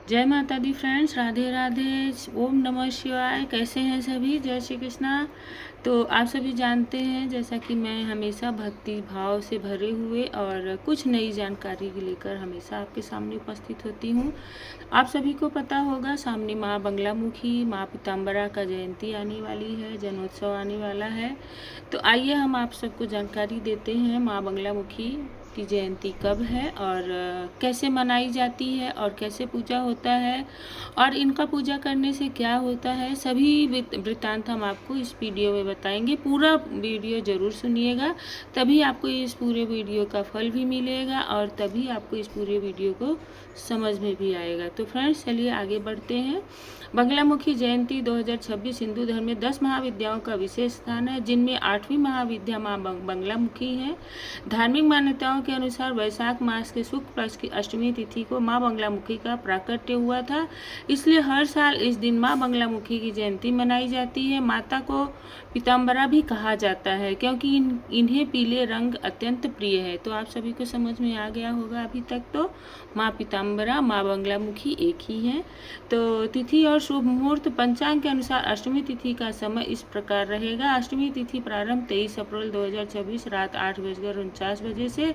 जय माता दी फ्रेंड्स, राधे राधे। ओम नमः शिवाय। कैसे हैं सभी? जय श्री कृष्णा। तो आप सभी जानते हैं जैसा कि मैं हमेशा भक्ति भाव से भरे हुए और कुछ नई जानकारी लेकर हमेशा आपके सामने उपस्थित होती हूँ। आप सभी को पता होगा सामने माँ बंगलामुखी, माँ पीताम्बरा का जयंती आने वाली है, जन्मोत्सव आने वाला है। तो आइए हम आप सबको जानकारी देते हैं माँ बंगलामुखी की जयंती कब है और कैसे मनाई जाती है और कैसे पूजा होता है और इनका पूजा करने से क्या होता है। सभी वृत्तांत हम आपको इस वीडियो में बताएंगे। पूरा वीडियो ज़रूर सुनिएगा, तभी आपको इस पूरे वीडियो का फल भी मिलेगा और तभी आपको इस पूरे वीडियो को समझ में भी आएगा। तो फ्रेंड्स चलिए आगे बढ़ते हैं। बंगलामुखी जयंती 2026 हिंदू धर्म में 10 महाविद्याओं का विशेष स्थान है, जिनमें 8वीं महाविद्या माँ बंगलामुखी है। धार्मिक मान्यताओं के अनुसार वैशाख मास के शुक्ल पक्ष की अष्टमी तिथि को माँ बंगलामुखी का प्राकट्य हुआ था, इसलिए हर साल इस दिन माँ बंगलामुखी की जयंती मनाई जाती है। माता को पीताम्बरा भी कहा जाता है क्योंकि इन्हें पीले रंग अत्यंत प्रिय है। तो आप सभी को समझ में आ गया होगा अभी तक। तो माँ पीताम्बरा, माँ बंगलामुखी एक ही हैं। तो तिथि और शुभ मुहूर्त पंचांग के अनुसार अष्टमी तिथि का समय इस प्रकार रहेगा। अष्टमी तिथि प्रारंभ 23 अप्रैल 2026 रात 8:49 से।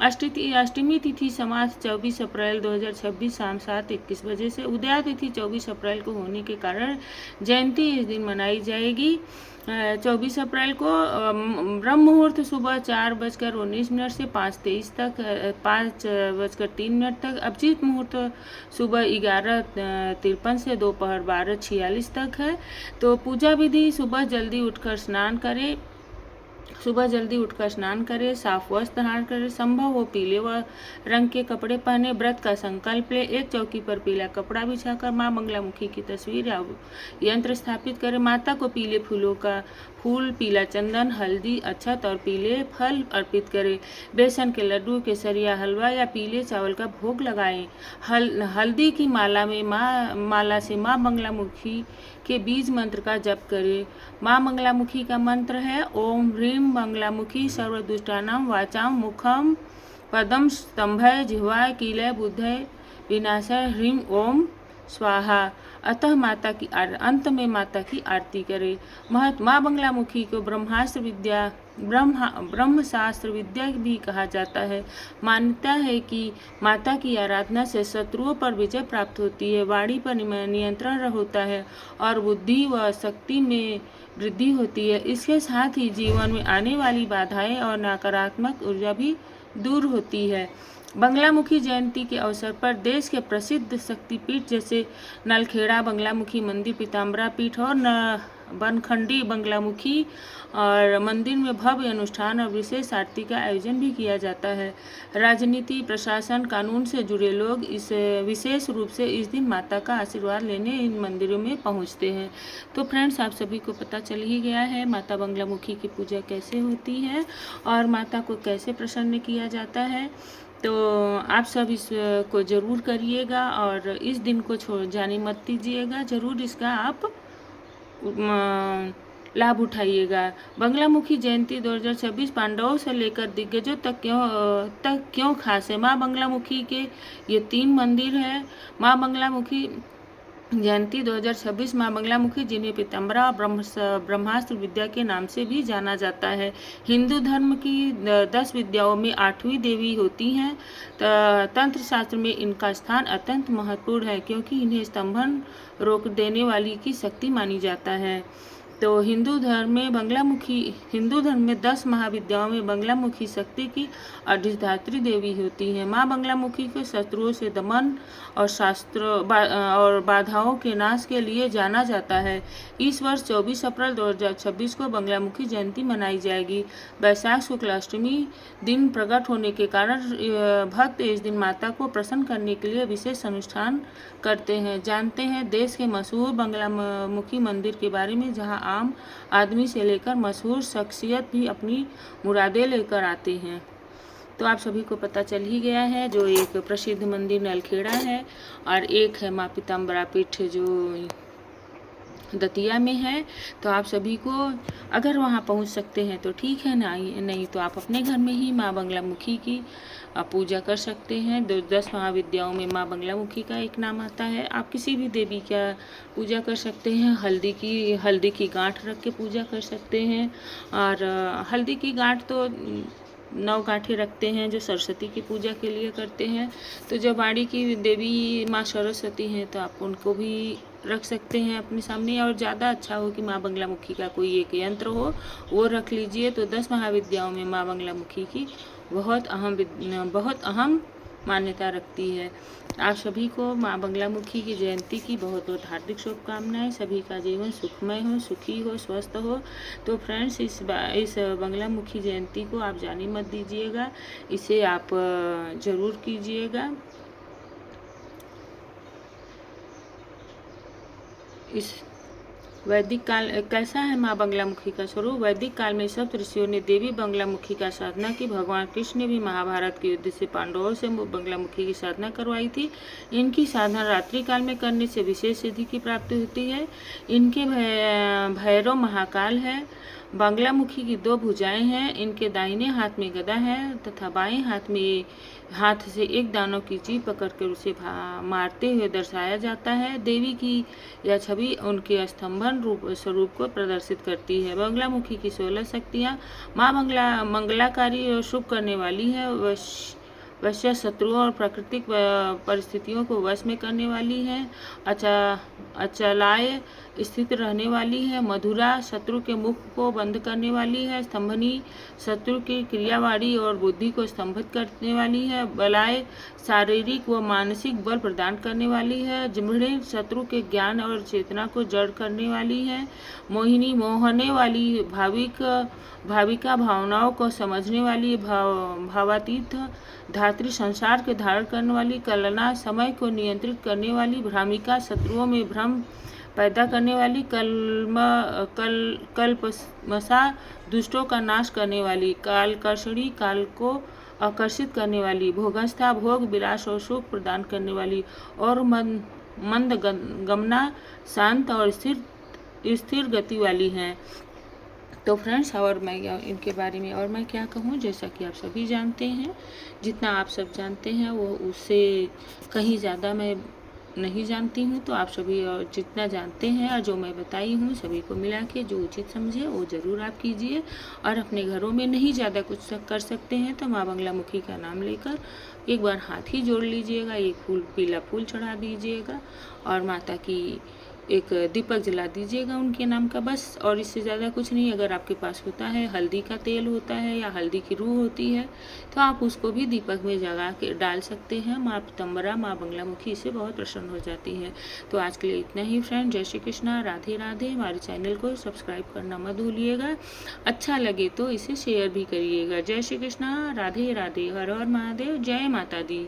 अष्टमी तिथि समाप्त 24 अप्रैल 2026 शाम 7:21 से। उदया तिथि 24 अप्रैल को होने के कारण जयंती इस दिन मनाई जाएगी। 24 अप्रैल को ब्रह्म मुहूर्त सुबह 4:19 से 5:23 तक, 5:03 तक। अभिजीत मुहूर्त सुबह 11:53 से दोपहर 12:46 तक है। तो पूजा विधि सुबह जल्दी उठकर स्नान करें, साफ वस्त्र धारण करें, संभव हो पीले रंग के कपड़े पहने, व्रत का संकल्प ले। एक चौकी पर पीला कपड़ा बिछाकर माँ बंगलामुखी की तस्वीर या यंत्र स्थापित करें। माता को पीले फूलों का फूल, पीला चंदन, हल्दी, अक्षत और पीले फल अर्पित करें। बेसन के लड्डू, केसरिया हलवा या पीले चावल का भोग लगाएं। हल्दी की माला से माँ बंगलामुखी के बीज मंत्र का जप करें। माँ बंगलामुखी का मंत्र है ओम ह्रीम बंगलामुखी सर्वदुष्टानां वाचाम मुखम पदम स्तंभय जिह्वाय कीलय बुद्धय विनाशय ह्रीम ओम स्वाहा। अंत में माता की आरती करें। माँ बंगलामुखी को ब्रह्मशास्त्र विद्या भी कहा जाता है। मान्यता है कि माता की आराधना से शत्रुओं पर विजय प्राप्त होती है, वाणी पर नियंत्रण होता है और बुद्धि व शक्ति में वृद्धि होती है। इसके साथ ही जीवन में आने वाली बाधाएं और नकारात्मक ऊर्जा भी दूर होती है। बंगलामुखी जयंती के अवसर पर देश के प्रसिद्ध शक्तिपीठ जैसे नलखेड़ा बंगलामुखी मंदिर, पीताम्बरा पीठ और बनखंडी बंगलामुखी और मंदिर में भव्य अनुष्ठान और विशेष आरती का आयोजन भी किया जाता है। राजनीति, प्रशासन, कानून से जुड़े लोग इस विशेष रूप से इस दिन माता का आशीर्वाद लेने इन मंदिरों में पहुंचते हैं। तो फ्रेंड्स आप सभी को पता चल ही गया है माता बंगलामुखी की पूजा कैसे होती है और माता को कैसे प्रसन्न किया जाता है। तो आप सब इसको ज़रूर करिएगा और इस दिन को छोड़ जाने मत दीजिएगा। ज़रूर इसका आप लाभ उठाइएगा। बंगलामुखी जयंती 2026 पांडवों से लेकर दिग्गजों तक क्यों खास है? माँ बंगलामुखी के ये 3 मंदिर है। माँ बंगलामुखी जयंती 2026 माँ बंगलामुखी, जिन्हें पीताम्बरा और ब्रह्मास्त्र विद्या के नाम से भी जाना जाता है। हिंदू धर्म की 10 विद्याओं में 8वीं देवी होती हैं। तंत्र शास्त्र में इनका स्थान अत्यंत महत्वपूर्ण है क्योंकि इन्हें स्तंभन रोक देने वाली की शक्ति मानी जाता है। तो हिंदू धर्म में 10 महाविद्याओं में बंगलामुखी शक्ति की अधिष्ठात्री देवी होती है। माँ बंगलामुखी को शत्रुओं से दमन और बाधाओं के नाश के लिए जाना जाता है। इस वर्ष 24 अप्रैल 2026 को बंगलामुखी जयंती मनाई जाएगी। वैशाख शुक्ल अष्टमी दिन प्रकट होने के कारण भक्त इस दिन माता को प्रसन्न करने के लिए विशेष अनुष्ठान करते हैं। जानते हैं देश के मशहूर बंगलामुखी मंदिर के बारे में, जहां आम आदमी से लेकर मशहूर शख्सियत भी अपनी मुरादें लेकर आते हैं। तो आप सभी को पता चल ही गया है। जो एक प्रसिद्ध मंदिर नलखेड़ा है और एक है माँ पीताम्बरा पीठ जो दतिया में है। तो आप सभी को अगर वहाँ पहुँच सकते हैं तो ठीक है, नहीं तो आप अपने घर में ही माँ बंगलामुखी की पूजा कर सकते हैं। 10 महाविद्याओं में माँ बंगलामुखी का एक नाम आता है। आप किसी भी देवी का पूजा कर सकते हैं। हल्दी की गांठ रख के पूजा कर सकते हैं। और हल्दी की गांठ तो 9 गांठें रखते हैं जो सरस्वती की पूजा के लिए करते हैं। तो जो बाड़ी की देवी माँ सरस्वती हैं तो आप उनको भी रख सकते हैं अपने सामने। और ज़्यादा अच्छा हो कि माँ बंगलामुखी का कोई एक यंत्र हो, वो रख लीजिए। तो 10 महाविद्याओं में माँ बंगलामुखी की बहुत अहम मान्यता रखती है। आप सभी को माँ बंगलामुखी की जयंती की बहुत बहुत हार्दिक शुभकामनाएं। सभी का जीवन सुखमय हो, सुखी हो, स्वस्थ हो। तो फ्रेंड्स, इस बंगलामुखी जयंती को आप जाने मत दीजिएगा, इसे आप ज़रूर कीजिएगा। इस वैदिक काल कैसा है माँ बंगलामुखी का स्वरूप? वैदिक काल में सप्त ऋषियों ने देवी बंगलामुखी का साधना की। भगवान कृष्ण ने भी महाभारत के युद्ध से पांडवों से बंगलामुखी की साधना करवाई थी। इनकी साधना रात्रि काल में करने से विशेष सिद्धि की प्राप्ति होती है। इनके भैरव महाकाल है। बंगलामुखी की 2 भुजाएं हैं। इनके दाहिने हाथ में गदा है तथा बाएं हाथ से एक दानव की जीभ पकड़कर उसे मारते हुए दर्शाया जाता है। देवी की यह छवि उनके स्तंभन स्वरूप को प्रदर्शित करती है। बंगलामुखी की 16 शक्तियाँ। माँ मंगलाकारी और शुभ करने वाली है। वश्य शत्रुओं और प्राकृतिक परिस्थितियों को वश में करने वाली है। अचलाय स्थित रहने वाली है। मधुरा शत्रु के मुख को बंद करने वाली है। स्तंभनी शत्रु की क्रियावाड़ी और बुद्धि को स्तंभित करने वाली है। बलाय शारीरिक व मानसिक बल प्रदान करने वाली है। जिम्हड़े शत्रु के ज्ञान और चेतना को जड़ करने वाली है। मोहिनी मोहने वाली भाविका भावनाओं को समझने वाली भावातीत धात्री संसार के धारण करने वाली। कलना समय को नियंत्रित करने वाली। भ्रामिका शत्रुओं में भ्रम पैदा करने वाली। कल्पमसा दुष्टों का नाश करने वाली। कालकर्षणी काल को आकर्षित करने वाली। भोगस्था भोग विलास और सुख प्रदान करने वाली। और मंद गमना शांत और स्थिर गति वाली हैं। तो फ्रेंड्स, और मैं इनके बारे में और मैं क्या कहूँ, जैसा कि आप सभी जानते हैं, जितना आप सब जानते हैं वो उससे कहीं ज़्यादा मैं नहीं जानती हूँ। तो आप सभी और जितना जानते हैं और जो मैं बताई हूँ सभी को मिला के जो उचित समझे वो ज़रूर आप कीजिए। और अपने घरों में नहीं ज़्यादा कुछ कर सकते हैं तो माँ बंगलामुखी का नाम लेकर एक बार हाथ ही जोड़ लीजिएगा, एक पीला फूल चढ़ा दीजिएगा और माता की एक दीपक जला दीजिएगा उनके नाम का, बस। और इससे ज़्यादा कुछ नहीं। अगर आपके पास होता है हल्दी का तेल होता है या हल्दी की रूह होती है तो आप उसको भी दीपक में जगा के डाल सकते हैं। माँ पीताम्बरा माँ बंगलामुखी से बहुत प्रसन्न हो जाती है। तो आज के लिए इतना ही फ्रेंड। जय श्री कृष्णा, राधे राधे। हमारे चैनल को सब्सक्राइब करना मत भूलिएगा। अच्छा लगे तो इसे शेयर भी करिएगा। जय श्री कृष्णा, राधे राधे, हर हर महादेव, जय माता दी।